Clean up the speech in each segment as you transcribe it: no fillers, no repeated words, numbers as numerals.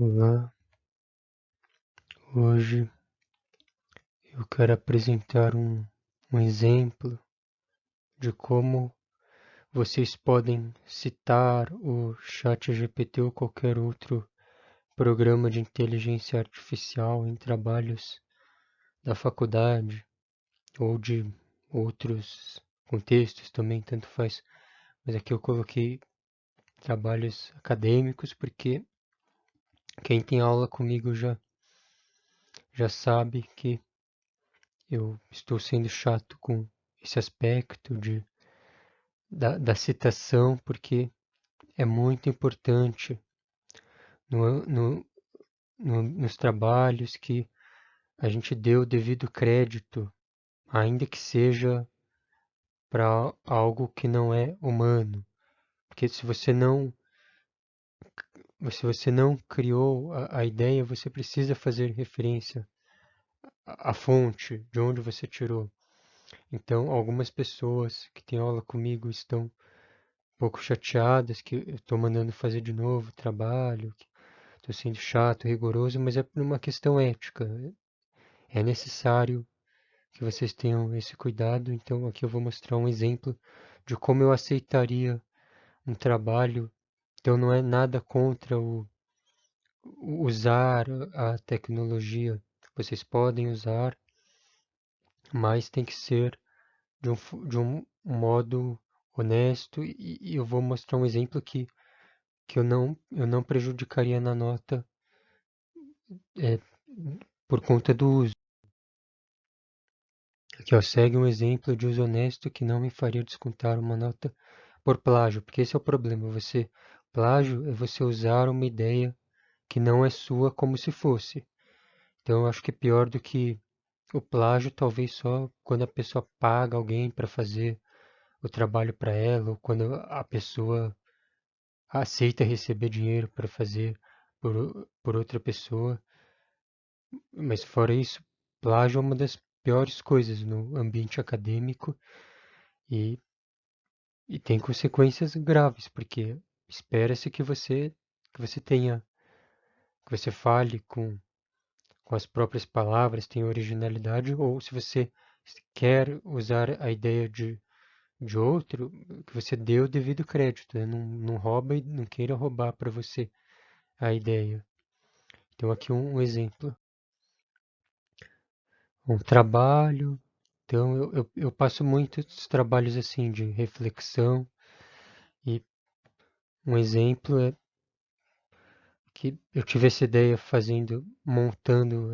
Olá, hoje eu quero apresentar um exemplo de como vocês podem citar o ChatGPT ou qualquer outro programa de inteligência artificial em trabalhos da faculdade ou de outros contextos também, tanto faz. Mas aqui eu coloquei trabalhos acadêmicos porque quem tem aula comigo já sabe que eu estou sendo chato com esse aspecto da citação, porque é muito importante no, no, nos trabalhos que a gente dê o devido crédito, ainda que seja para algo que não é humano. Porque se você não criou a ideia, você precisa fazer referência à fonte, de onde você tirou. Então, algumas pessoas que têm aula comigo estão um pouco chateadas que eu estou mandando fazer de novo o trabalho, que estou sendo chato, rigoroso, mas é por uma questão ética. É necessário que vocês tenham esse cuidado. Então, aqui eu vou mostrar um exemplo de como eu aceitaria um trabalho. Então, não é nada contra o usar a tecnologia. Vocês podem usar, mas tem que ser de um modo honesto. E eu vou mostrar um exemplo que eu não prejudicaria na nota é, por conta do uso. Aqui, ó, segue um exemplo de uso honesto que não me faria descontar uma nota por plágio, porque esse é o problema. Plágio é você usar uma ideia que não é sua como se fosse. Então, eu acho que é pior do que o plágio, talvez só quando a pessoa paga alguém para fazer o trabalho para ela, ou quando a pessoa aceita receber dinheiro para fazer por outra pessoa. Mas fora isso, plágio é uma das piores coisas no ambiente acadêmico e, e tem consequências graves, porque espera-se que você tenha, que você fale com as próprias palavras, tenha originalidade, ou se você quer usar a ideia de outro, que você dê o devido crédito, né? Não rouba e não queira roubar para você a ideia. Então aqui um exemplo, um trabalho. Então eu passo muitos trabalhos assim de reflexão e um exemplo é que eu tive essa ideia montando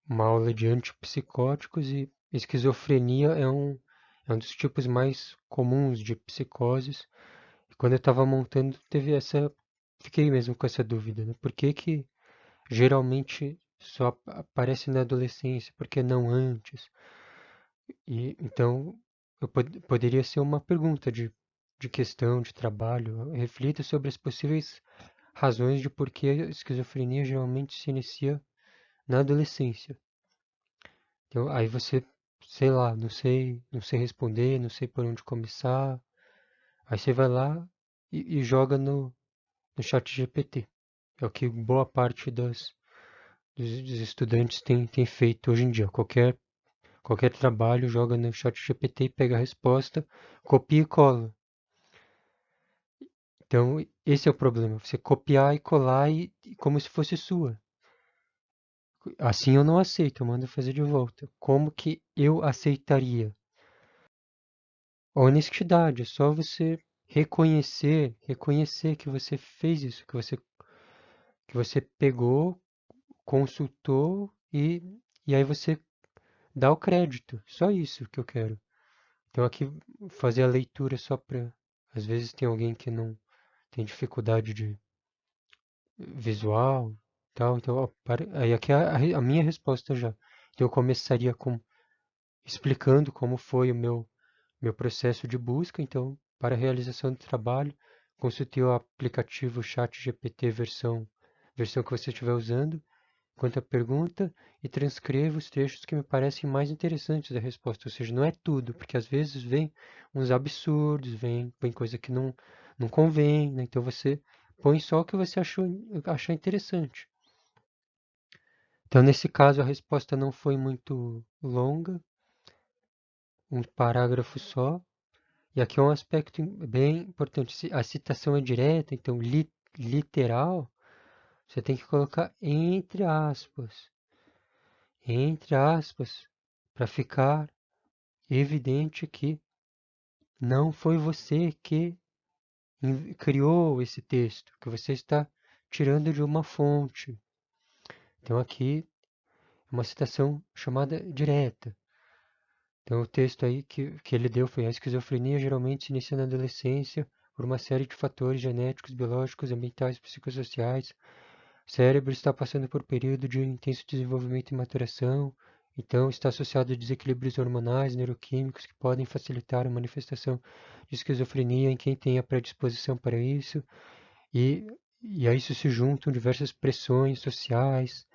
uma aula de antipsicóticos e esquizofrenia é um dos tipos mais comuns de psicoses. E quando eu estava montando, fiquei mesmo com essa dúvida, né? Por que que geralmente só aparece na adolescência? Por que não antes? E então poderia ser uma pergunta de questão de trabalho. Reflita sobre as possíveis razões de por que a esquizofrenia geralmente se inicia na adolescência. Então, aí você, sei lá, não sei responder, não sei por onde começar. Aí você vai lá e joga no chat GPT. É o que boa parte dos estudantes tem feito hoje em dia. Qualquer trabalho joga no chat GPT e pega a resposta, copia e cola. Então, esse é o problema. Você copiar e colar como se fosse sua. Assim eu não aceito, eu mando fazer de volta. Como que eu aceitaria? Honestidade, é só você reconhecer que você fez isso, que você pegou, consultou e aí você dá o crédito. Só isso que eu quero. Então aqui fazer a leitura só para, às vezes tem alguém que não tem dificuldade de visual, tal, então ó, aí aqui é a minha resposta já. Então eu começaria explicando como foi o meu processo de busca. Então, para a realização do trabalho, consulte o aplicativo ChatGPT versão que você estiver usando, quanto à pergunta, e transcreva os trechos que me parecem mais interessantes da resposta. Ou seja, não é tudo, porque às vezes vem uns absurdos, vem coisa que não convém, né? Então você põe só o que você achar interessante. Então, nesse caso, a resposta não foi muito longa, um parágrafo só. E aqui é um aspecto bem importante. Se a citação é direta, então literal, você tem que colocar entre aspas, para ficar evidente que não foi você que criou esse texto, que você está tirando de uma fonte. Então aqui é uma citação chamada direta. Então o texto aí que ele deu foi: a esquizofrenia geralmente se inicia na adolescência por uma série de fatores genéticos, biológicos, ambientais, psicossociais. O cérebro está passando por um período de intenso desenvolvimento e maturação, então está associado a desequilíbrios hormonais, neuroquímicos que podem facilitar a manifestação de esquizofrenia em quem tem a predisposição para isso, e, e a isso se juntam diversas pressões sociais,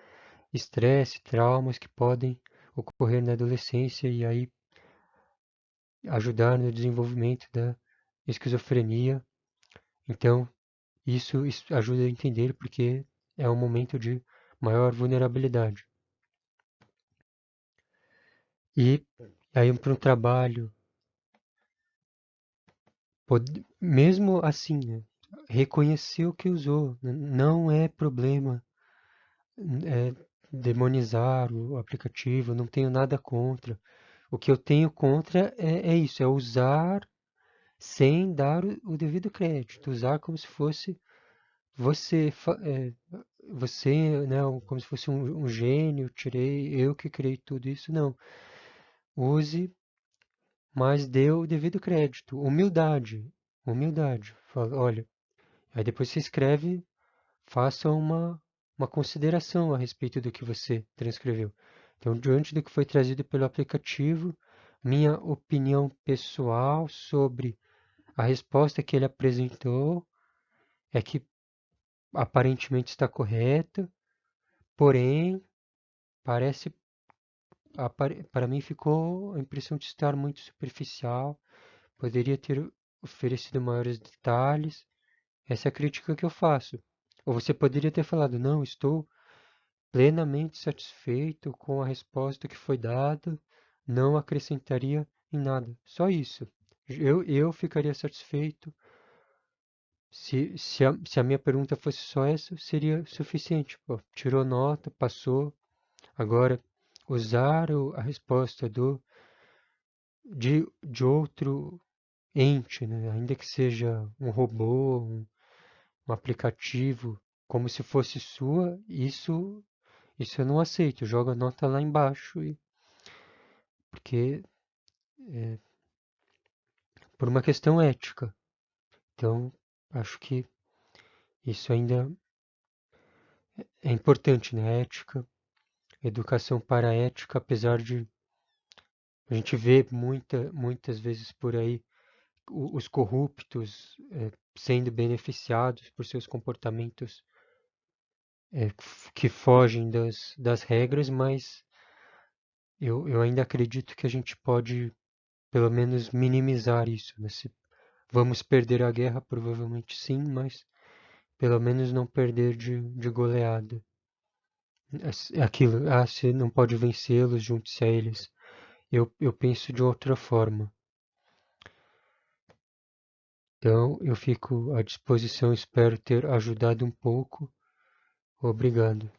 estresse, traumas que podem ocorrer na adolescência e aí ajudar no desenvolvimento da esquizofrenia. Então, isso ajuda a entender porque é um momento de maior vulnerabilidade. E aí para um trabalho, mesmo assim, né, reconhecer o que usou, não é problema é, demonizar o aplicativo, não tenho nada contra. O que eu tenho contra é isso, é usar sem dar o devido crédito, usar como se fosse você, você, né, como se fosse um gênio, eu que criei tudo isso, não. Use, mas dê o devido crédito. Humildade, humildade. Fala, olha, aí depois você escreve, faça uma consideração a respeito do que você transcreveu. Então, diante do que foi trazido pelo aplicativo, minha opinião pessoal sobre a resposta que ele apresentou é que aparentemente está correta, porém, parece, para mim ficou a impressão de estar muito superficial, poderia ter oferecido maiores detalhes. Essa é a crítica que eu faço. Ou você poderia ter falado, não, estou plenamente satisfeito com a resposta que foi dada, não acrescentaria em nada. Só isso. Eu ficaria satisfeito. Se a minha pergunta fosse só essa, seria suficiente. Pô, tirou nota, passou. Agora, usar a resposta de outro ente, né? Ainda que seja um robô, um aplicativo, como se fosse sua, isso eu não aceito. Joga a nota lá embaixo, porque por uma questão ética. Então, acho que isso ainda é importante, né? Ética, educação para a ética, apesar de a gente ver muitas vezes por aí os corruptos sendo beneficiados por seus comportamentos que fogem das regras, mas eu ainda acredito que a gente pode pelo menos minimizar isso, né? Se vamos perder a guerra, provavelmente sim, mas pelo menos não perder de goleada. É aquilo, se não pode vencê-los, junte-se a eles. Eu penso de outra forma. Então, eu fico à disposição, espero ter ajudado um pouco. Obrigado.